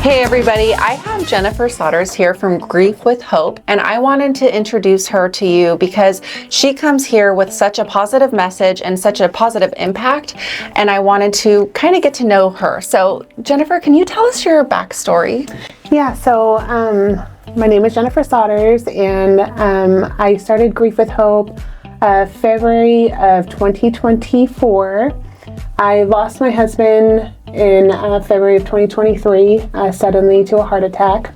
Hey everybody, I have Jennifer Sodders here from Grief with Hope, and I wanted to introduce her to you because she comes here with such a positive message and such a positive impact, and I wanted to kind of get to know her. So Jennifer, can you tell us your backstory? Yeah, so my name is Jennifer Sodders, and I started Grief with Hope February of 2024. I lost my husband in February of 2023 suddenly to a heart attack.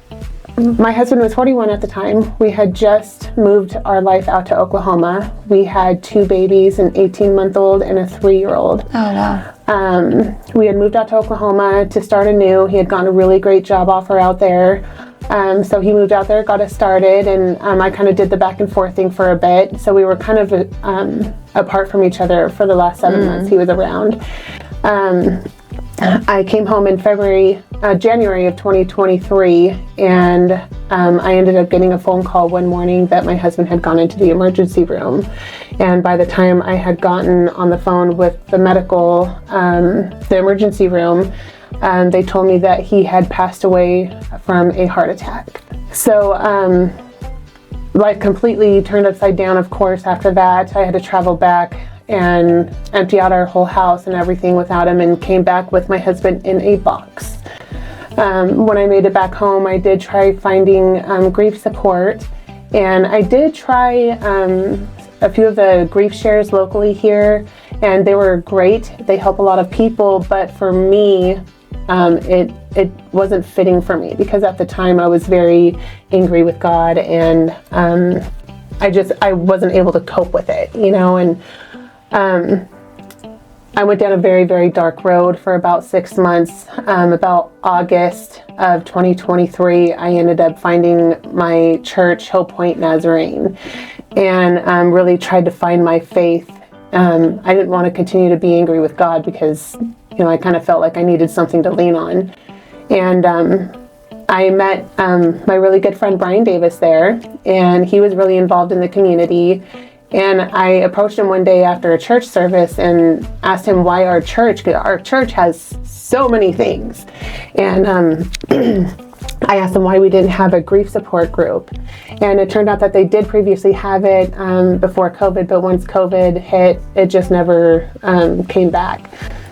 My husband was 41 at the time. We had just moved our life out to Oklahoma. We had 2 babies, an 18-month-old and a 3-year-old. Oh, wow. We had moved out to Oklahoma to start anew. He had gotten a really great job offer out there. So he moved out there, got us started, and I kind of did the back and forth thing for a bit. So we were kind of apart from each other for the last 7 months he was around. I came home in January of 2023, and I ended up getting a phone call one morning that my husband had gone into the emergency room. And by the time I had gotten on the phone with the the emergency room, they told me that he had passed away from a heart attack. So life completely turned upside down, of course, after that. I had to travel back and empty out our whole house and everything without him, and came back with my husband in a box. When I made it back home, I did try finding grief support, and I did try a few of the grief shares locally here, and they were great. They help a lot of people, but for me, it wasn't fitting for me, because at the time I was very angry with God, and I wasn't able to cope with it, and I went down a very, very dark road for about 6 months. About August of 2023, I ended up finding my church, Hope Point Nazarene, and really tried to find my faith. I didn't want to continue to be angry with God, because I kind of felt like I needed something to lean on. And I met my really good friend Brian Davis there, and he was really involved in the community. And I approached him one day after a church service and asked him why our church has so many things. And I asked him why we didn't have a grief support group. And it turned out that they did previously have it before COVID, but once COVID hit, it just never came back.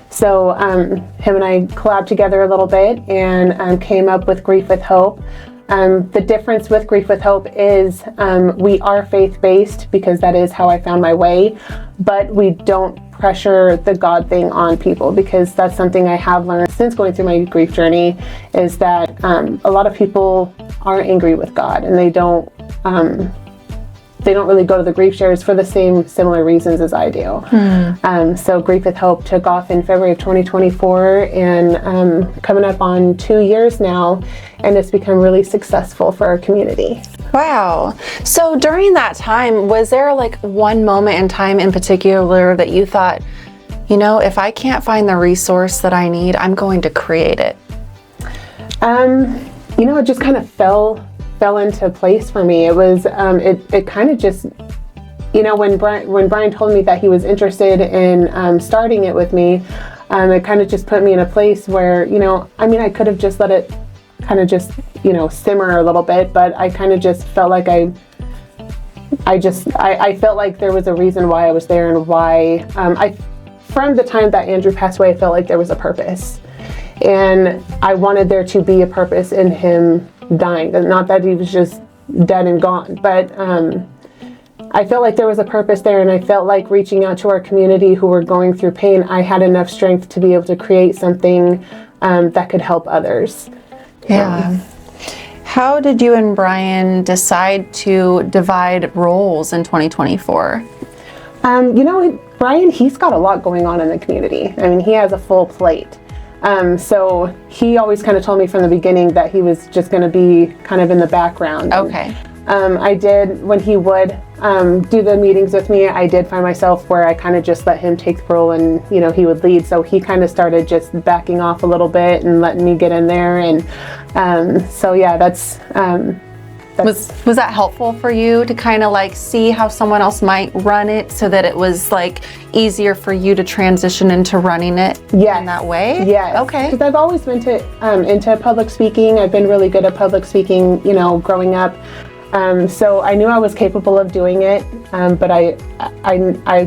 So him and I collabed together a little bit and came up with Grief with Hope. The difference with Grief with Hope is we are faith-based, because that is how I found my way, but we don't pressure the God thing on people, because that's something I have learned since going through my grief journey, is that a lot of people are angry with God, and they don't really go to the grief shares for the similar reasons as I do. So Grief with Hope took off in February of 2024, and coming up on 2 years now, and it's become really successful for our community. Wow. So during that time, was there like one moment in time in particular that you thought, if I can't find the resource that I need, I'm going to create it? It just kind of fell into place for me. It was it kind of just, when Brian told me that he was interested in starting it with me, it kind of just put me in a place where, I could have just let it kind of just simmer a little bit, but I kind of just felt like I felt like there was a reason why I was there, and why from the time that Andrew passed away, I felt like there was a purpose, and I wanted there to be a purpose in him dying. Not that he was just dead and gone, but I felt like there was a purpose there, and I felt like reaching out to our community who were going through pain, I had enough strength to be able to create something that could help others. Yeah. How did you and Brian decide to divide roles in 2024? Brian, he's got a lot going on in the community. He has a full plate. So he always kind of told me from the beginning that he was just going to be kind of in the background. Okay. I did, when he would do the meetings with me, I did find myself where I kind of just let him take the role, and he would lead. So he kind of started just backing off a little bit and letting me get in there, and so yeah, that's Was that helpful for you to kind of like see how someone else might run it so that it was like easier for you to transition into running it in that way? Yes. Okay. Because I've always been into public speaking. I've been really good at public speaking, growing up. So I knew I was capable of doing it, but I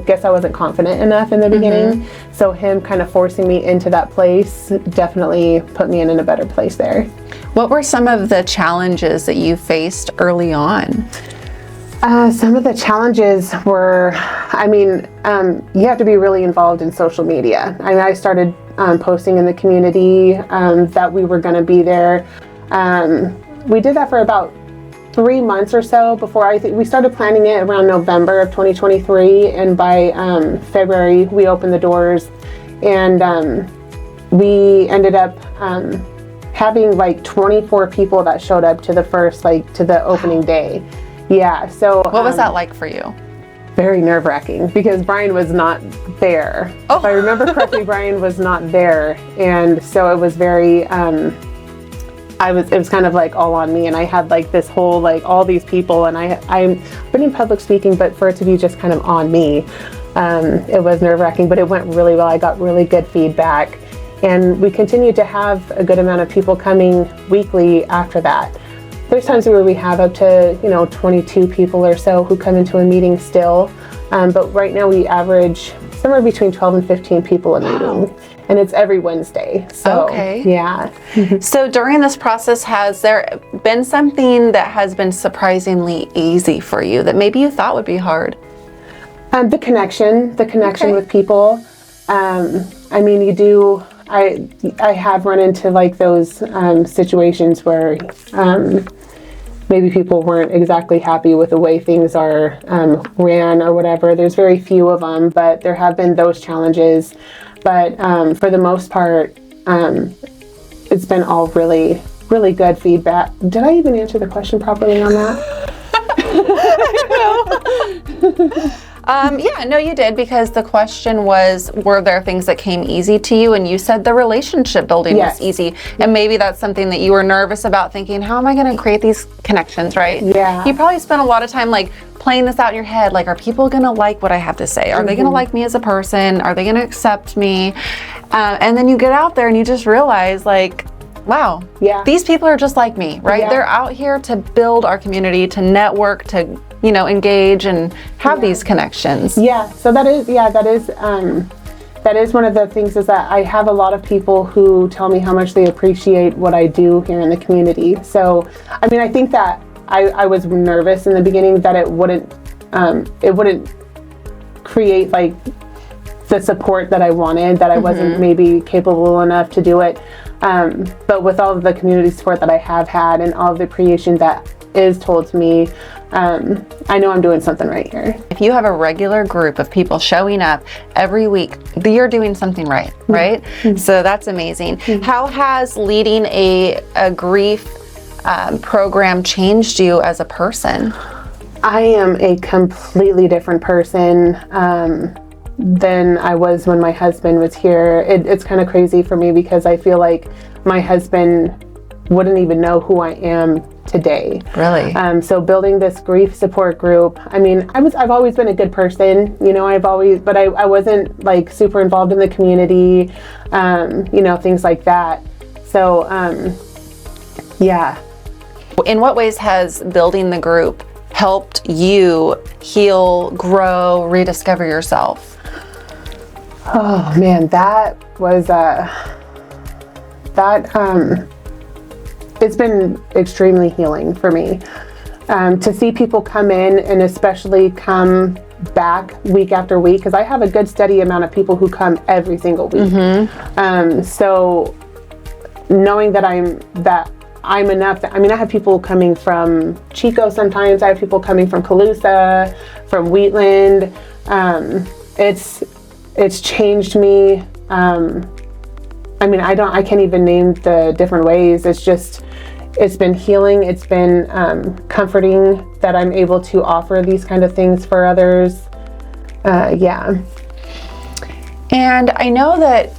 guess I wasn't confident enough in the beginning. So him kind of forcing me into that place definitely put me in a better place there. What were some of the challenges that you faced early on? Some of the challenges were, you have to be really involved in social media. I started posting in the community that we were going to be there. We did that for about 3 months or so before we started planning it around November of 2023, and by February we opened the doors, and we ended up having like 24 people that showed up to the opening day. Yeah. So what was that like for you? Very nerve-wracking because Brian was not there. Oh. If I remember correctly, Brian was not there, and so it was very. It was kind of like all on me, and I had like this whole like all these people, and I'm been in public speaking, but for it to be just kind of on me, it was nerve-wracking, but it went really well. I got really good feedback, and we continued to have a good amount of people coming weekly after that. There's times where we have up to 22 people or so who come into a meeting still, but right now we average somewhere between 12 and 15 people a meeting. And it's every Wednesday. So, okay. Yeah. So during this process, has there been something that has been surprisingly easy for you that maybe you thought would be hard? The connection with people. I have run into like those situations where maybe people weren't exactly happy with the way things are ran or whatever. There's very few of them, but there have been those challenges. But for the most part, it's been all really, really good feedback. Did I even answer the question properly on that? Yeah, no, you did, because the question was, were there things that came easy to you? And you said the relationship building was easy. And maybe that's something that you were nervous about, thinking, how am I going to create these connections, right? Yeah. You probably spent a lot of time like playing this out in your head, like, are people going to like what I have to say? Are they going to like me as a person? Are they going to accept me? And then you get out there and you just realize, like, wow, these people are just like me, right? They're out here to build our community, to network, to engage and have these connections. Yeah, so that is one of the things, is that I have a lot of people who tell me how much they appreciate what I do here in the community. So, I think that I was nervous in the beginning that it wouldn't create like the support that I wanted, that I wasn't maybe capable enough to do it. But with all of the community support that I have had and all of the appreciation that is told to me, I know I'm doing something right here. If you have a regular group of people showing up every week, you're doing something right, right? So that's amazing. How has leading a grief program changed you as a person? I am a completely different person than I was when my husband was here. It's kind of crazy for me because I feel like my husband wouldn't even know who I am today. Really? So building this grief support group, I've always been a good person, but I wasn't like super involved in the community, things like that. So, yeah. In what ways has building the group helped you heal, grow, rediscover yourself? Oh man, that was it's been extremely healing for me. To see people come in, and especially come back week after week, because I have a good steady amount of people who come every single week. So knowing that I'm enough. I have people coming from Chico sometimes. I have people coming from Calusa, from Wheatland. It's changed me. I can't even name the different ways. It's been healing. It's been comforting that I'm able to offer these kind of things for others. Yeah. And I know that,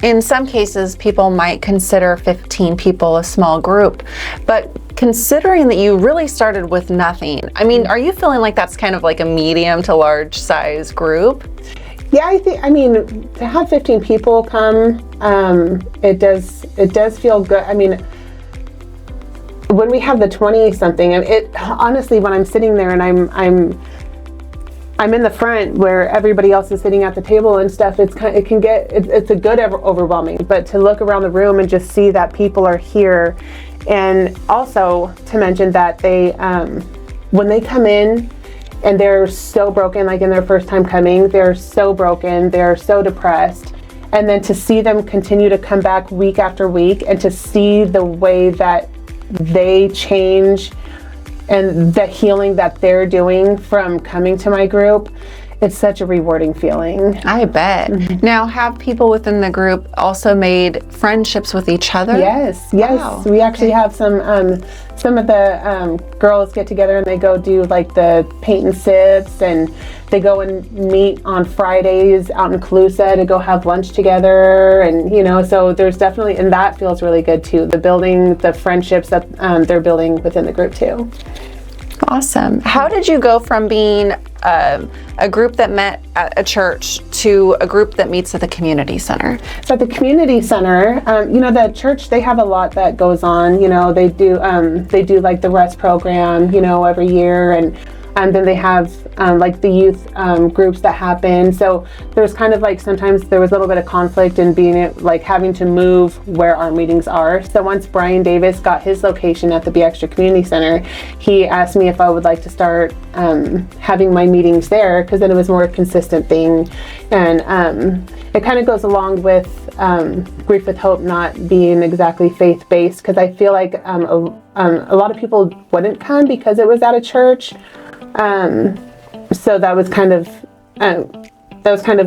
in some cases people might consider 15 people a small group, but considering that you really started with nothing, I mean, are you feeling like that's kind of like a medium to large size group? Yeah, I mean, to have 15 people come, it does feel good. I mean, when we have the 20 something, and it honestly, when I'm sitting there and I'm in the front where everybody else is sitting at the table and stuff, it's a good overwhelming. But to look around the room and just see that people are here, and also to mention that they, when they come in and they're so broken, like in their first time coming, they're so broken, they're so depressed, and then to see them continue to come back week after week and to see the way that they change and the healing that they're doing from coming to my group, it's such a rewarding feeling. I bet. Now, have people within the group also made friendships with each other? Yes. Wow. We actually have some of the girls get together and they go do like the paint and sips, and they go and meet on Fridays out in Calusa to go have lunch together, and so there's definitely, and that feels really good too. The friendships that they're building within the group too. Awesome. How did you go from being a group that met at a church to a group that meets at the community center? So at the community center, the church, they have a lot that goes on. They do like the rest program, every year, and then they have like the youth groups that happen. So there's kind of like, sometimes there was a little bit of conflict in being like having to move where our meetings are. So once Brian Davis got his location at the Be Extra Community Center, he asked me if I would like to start having my meetings there, because then it was more a consistent thing. And it kind of goes along with Grief with Hope not being exactly faith-based, because I feel like a lot of people wouldn't come because it was at a church. So that was kind of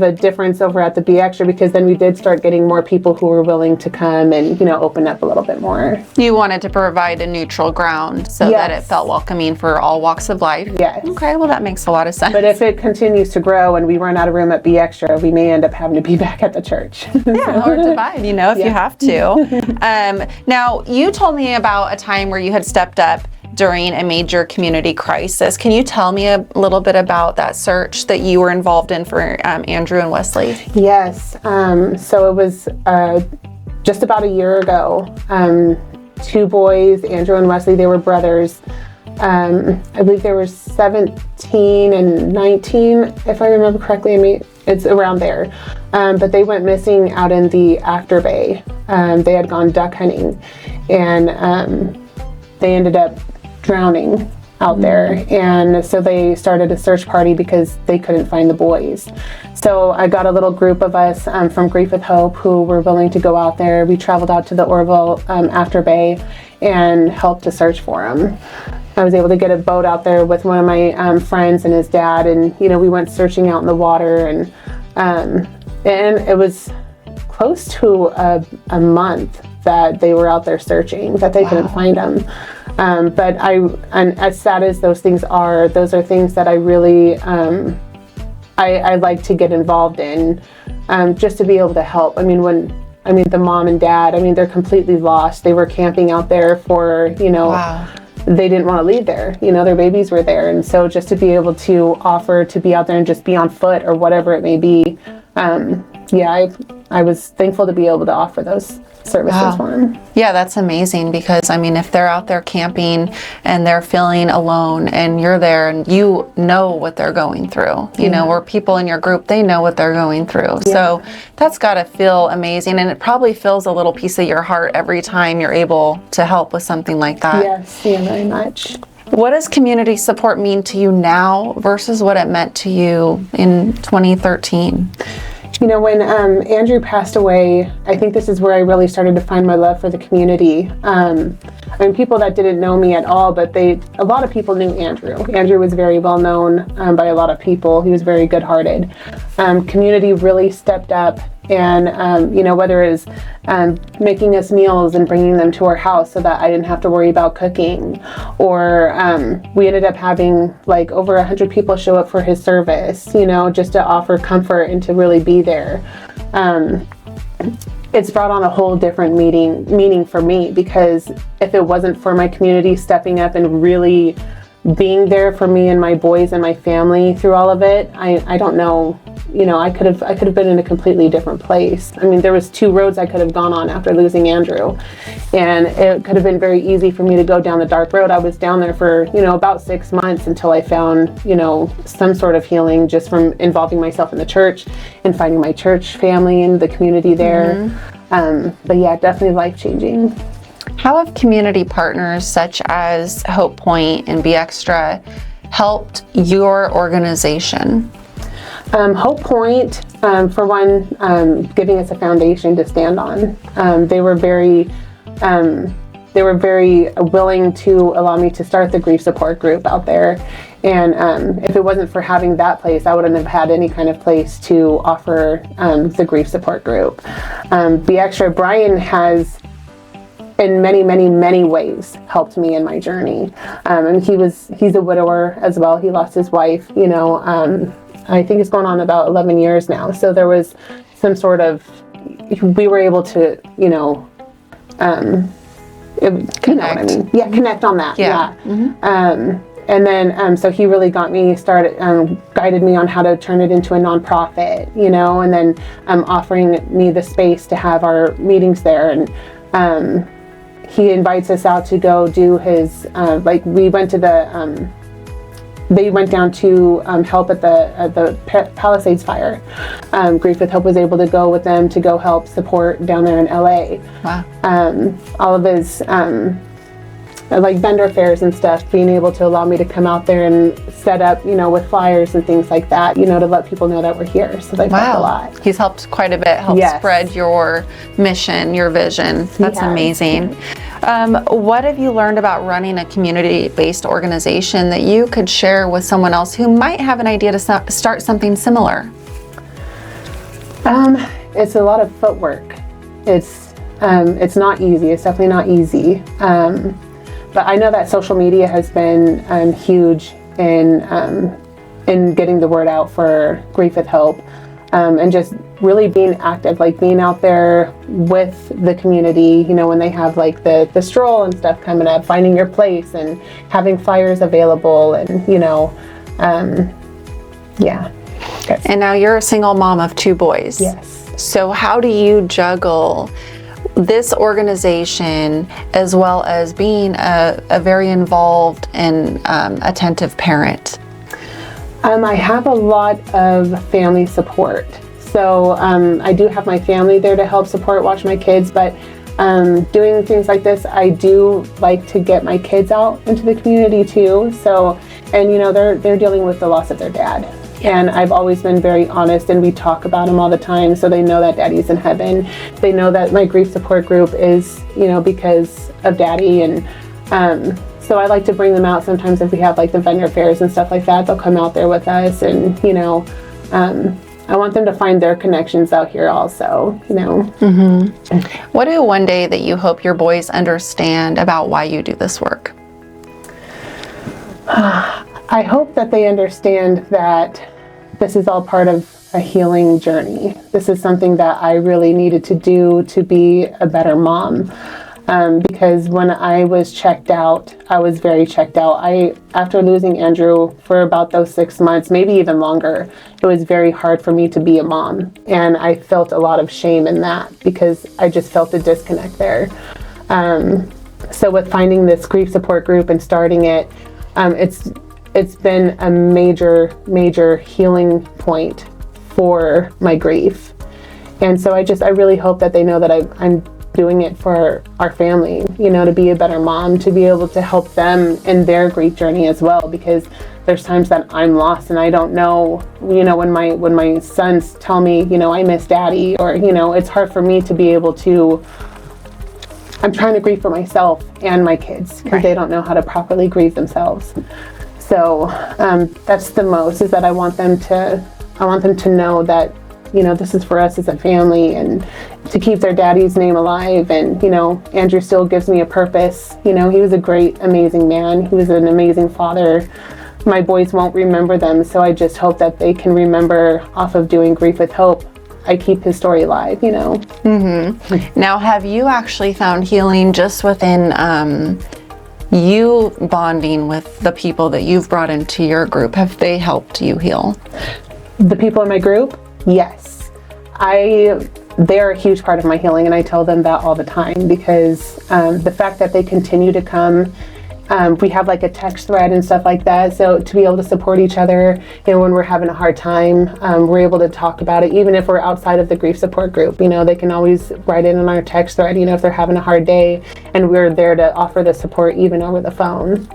a difference over at the Be Extra, because then we did start getting more people who were willing to come and open up a little bit more. You wanted to provide a neutral ground so that it felt welcoming for all walks of life. Yes. Okay, well that makes a lot of sense. But if it continues to grow and we run out of room at Be Extra, we may end up having to be back at the church. Yeah, or divide, if you have to. Now, you told me about a time where you had stepped up during a major community crisis. Can you tell me a little bit about that search that you were involved in for Andrew and Wesley? Yes. So it was just about a year ago. Two boys, Andrew and Wesley, they were brothers. I believe they were 17 and 19, if I remember correctly. I mean, it's around there. But they went missing out in the After Bay. They had gone duck hunting, and they ended up drowning out there, and so they started a search party because they couldn't find the boys. So I got a little group of us from Grief with Hope who were willing to go out there. We traveled out to the Orville After Bay and helped to search for them. I was able to get a boat out there with one of my friends and his dad, and we went searching out in the water, and it was close to a month that they were out there searching, that they couldn't find them. But and as sad as those things are, those are things that I really, I like to get involved in, just to be able to help. I mean, the mom and dad, they're completely lost. They were camping out there for, they didn't want to leave there. Their babies were there. And so just to be able to offer to be out there and just be on foot or whatever it may be, I was thankful to be able to offer those services for them. Yeah, that's amazing, because if they're out there camping and they're feeling alone and you're there and you know what they're going through, or people in your group, they know what they're going through. Yeah. So that's got to feel amazing, and it probably fills a little piece of your heart every time you're able to help with something like that. Yes, yeah, very much. What does community support mean to you now versus what it meant to you in 2013? When Andrew passed away, I think this is where I really started to find my love for the community. People that didn't know me at all, but a lot of people knew Andrew. Andrew was very well known by a lot of people. He was very good-hearted. Community really stepped up, and whether it was making us meals and bringing them to our house so that I didn't have to worry about cooking, or we ended up having like over 100 people show up for his service, just to offer comfort and to really be there. it's brought on a whole different meaning for me, because if it wasn't for my community stepping up and really being there for me and my boys and my family through all of it, I don't know, I could have been in a completely different place. I mean, there was 2 roads I could have gone on after losing Andrew, and it could have been very easy for me to go down the dark road. I was down there for, about 6 months until I found, some sort of healing just from involving myself in the church and finding my church family and the community there. But yeah, definitely life-changing. How have community partners such as Hope Point and Be Extra helped your organization? Hope Point, for one, giving us a foundation to stand on. They were very willing to allow me to start the grief support group out there. And if it wasn't for having that place, I wouldn't have had any kind of place to offer the grief support group. Be Extra, Brian has in many, many, many ways helped me in my journey. And he's a widower as well. He lost his wife, I think it's going on about 11 years now. So there was some sort of, we were able to, connect. Yeah, connect on that. Yeah. And then, so he really got me started, guided me on how to turn it into a nonprofit, and then offering me the space to have our meetings there. And he invites us out to go do his, we went to the, they went down to help at the Palisades fire. Grief with Hope was able to go with them to go help support down there in LA. Wow. All of his vendor fairs and stuff, being able to allow me to come out there and set up, with flyers and things like that, to let people know that we're here. So they've helped a lot. He's helped quite a bit, spread your mission, your vision. That's amazing. What have you learned about running a community-based organization that you could share with someone else who might have an idea to start something similar? It's a lot of footwork. It's not easy. It's definitely not easy. But I know that social media has been huge in getting the word out for Grief with Hope, and just really being active, being out there with the community, when they have the stroll and stuff coming up, finding your place and having flyers available, and yeah. And now you're a single mom of 2 boys. Yes. So how do you juggle this organization as well as being a very involved and attentive parent? I have a lot of family support. So I do have my family there to help support, watch my kids, but doing things like this, I do like to get my kids out into the community too. So, and they're dealing with the loss of their dad. And I've always been very honest, and we talk about him all the time, so they know that Daddy's in heaven. They know that my grief support group is, because of Daddy, and so I like to bring them out sometimes if we have the vendor fairs and stuff like that. They'll come out there with us, and I want them to find their connections out here also, What is one day that you hope your boys understand about why you do this work? I hope that they understand that this is all part of a healing journey. This is something that I really needed to do to be a better mom. Because when I was checked out, I was very checked out. After losing Andrew for about those 6 months, maybe even longer, it was very hard for me to be a mom. And I felt a lot of shame in that because I just felt a disconnect there. So with finding this grief support group and starting it, it's been a major, major healing point for my grief. And so I really hope that they know that I'm doing it for our family, to be a better mom, to be able to help them in their grief journey as well, because there's times that I'm lost and I don't know, when my sons tell me, I miss Daddy, or, it's hard for me to be able to, I'm trying to grieve for myself and my kids because they don't know how to properly grieve themselves. So that's the most, is that I want them to know that, this is for us as a family, and to keep their daddy's name alive. And, Andrew still gives me a purpose. He was a great, amazing man. He was an amazing father. My boys won't remember them, so I just hope that they can remember off of doing Grief with Hope, I keep his story alive, you know. Now, have you actually found healing just within you bonding with the people that you've brought into your group? Have they helped you heal? The people in my group, yes. They're a huge part of my healing, and I tell them that all the time, because the fact that they continue to come, we have like a text thread and stuff like that, so to be able to support each other, you know, when we're having a hard time, we're able to talk about it, even if we're outside of the grief support group. You know, they can always write in on our text thread, you know, if they're having a hard day, and we're there to offer the support even over the phone.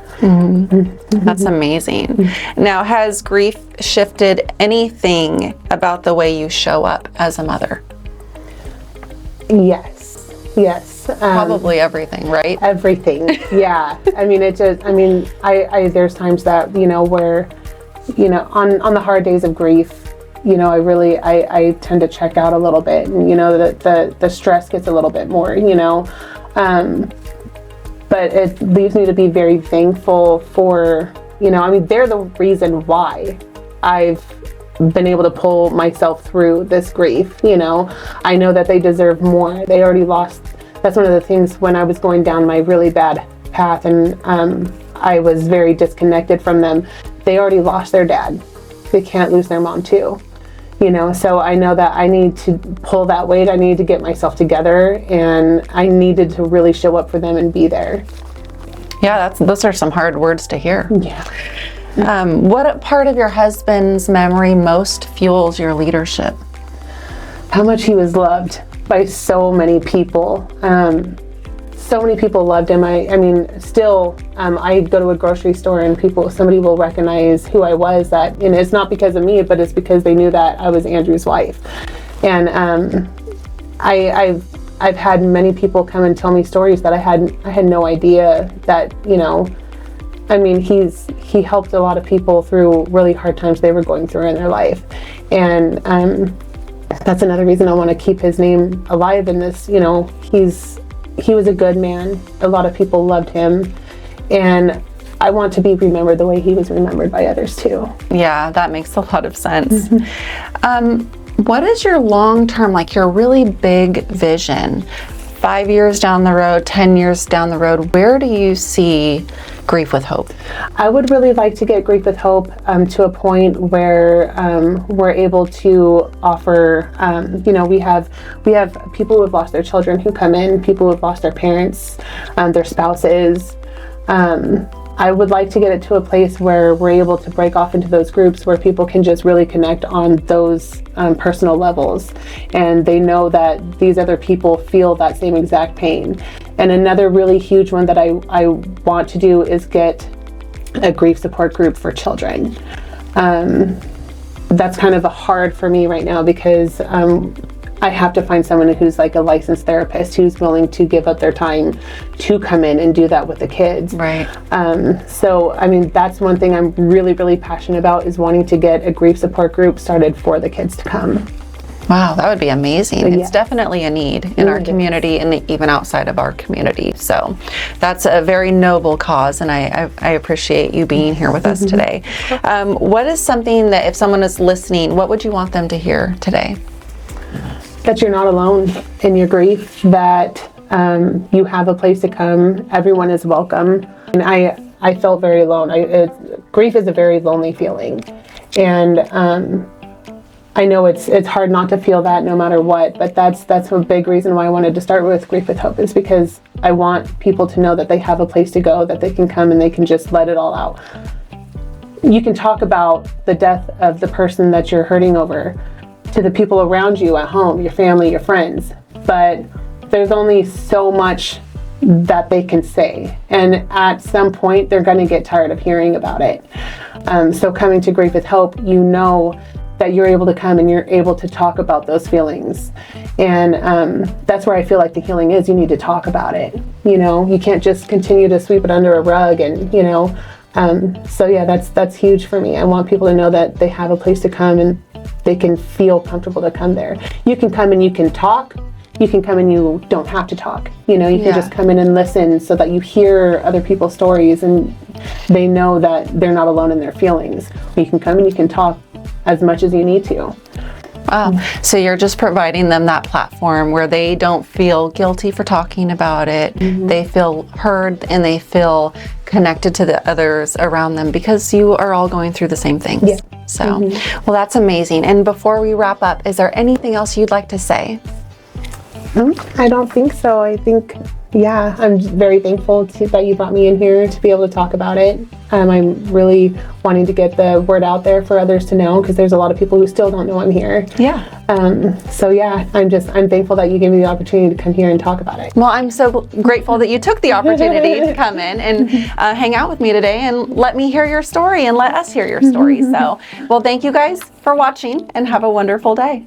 That's amazing. Now, has grief shifted anything about the way you show up as a mother? Yes. Probably everything, right? Everything. Yeah. I mean, I there's times that, you know, where, you know, on the hard days of grief, you know, I tend to check out a little bit, and, you know, the stress gets a little bit more, you know, but it leaves me to be very thankful for, you know, I mean, they're the reason why I've been able to pull myself through this grief. You know, I know that they deserve more. They already lost. That's one of the things when I was going down my really bad path, and I was very disconnected from them. They already lost their dad. They can't lose their mom too. You know, so I know that I need to pull that weight. I need to get myself together, and I needed to really show up for them and be there. Yeah, those are some hard words to hear. Yeah. What part of your husband's memory most fuels your leadership? How much he was loved by so many people. So many people loved him. I mean, still, I go to a grocery store and somebody will recognize who I was. That, and it's not because of me, but it's because they knew that I was Andrew's wife. And I've had many people come and tell me stories that I had no idea that, you know. I mean, he helped a lot of people through really hard times they were going through in their life, and that's another reason I want to keep his name alive in this. You know, he was a good man. A lot of people loved him, and I want to be remembered the way he was remembered by others too. Yeah, that makes a lot of sense. What is your long-term, like your really big vision? 5 years down the road, 10 years down the road, where do you see Grief with Hope? I would really like to get Grief with Hope to a point where we're able to offer, you know, we have people who have lost their children who come in, people who have lost their parents, their spouses. I would like to get it to a place where we're able to break off into those groups where people can just really connect on those personal levels, and they know that these other people feel that same exact pain. And another really huge one that I want to do is get a grief support group for children. That's kind of hard for me right now, because I have to find someone who's like a licensed therapist who's willing to give up their time to come in and do that with the kids. Right. So, I mean, that's one thing I'm really, really passionate about, is wanting to get a grief support group started for the kids to come. Wow, that would be amazing. Yeah. It's definitely a need in our community and even outside of our community. So that's a very noble cause, and I appreciate you being here with us today. What is something that, if someone is listening, what would you want them to hear today? That you're not alone in your grief, that you have a place to come. Everyone is welcome. And I felt very alone. Grief is a very lonely feeling. And I know it's hard not to feel that no matter what, but that's a big reason why I wanted to start with Grief with Hope, is because I want people to know that they have a place to go, that they can come and they can just let it all out. You can talk about the death of the person that you're hurting over to the people around you at home, your family, your friends, but there's only so much that they can say, and at some point they're going to get tired of hearing about it. So coming to Grief with Hope, you know that you're able to come and you're able to talk about those feelings, and that's where I feel like the healing is. You need to talk about it. You know, you can't just continue to sweep it under a rug, and you know. So yeah, that's huge for me. I want people to know that they have a place to come and they can feel comfortable to come there. You can come and you can talk. You can come and you don't have to talk. You know, you can just come in and listen, so that you hear other people's stories and they know that they're not alone in their feelings. You can come and you can talk as much as you need to. Oh, so you're just providing them that platform where they don't feel guilty for talking about it. They feel heard and they feel connected to the others around them because you are all going through the same things. Yeah. So, well, that's amazing. And before we wrap up, is there anything else you'd like to say? I don't think so. I think, yeah, I'm very thankful that you brought me in here to be able to talk about it. I'm really wanting to get the word out there for others to know because there's a lot of people who still don't know I'm here. Yeah. So yeah, I'm thankful that you gave me the opportunity to come here and talk about it. Well, I'm so grateful that you took the opportunity to come in and hang out with me today and let me hear your story and let us hear your story. So, well, thank you guys for watching and have a wonderful day.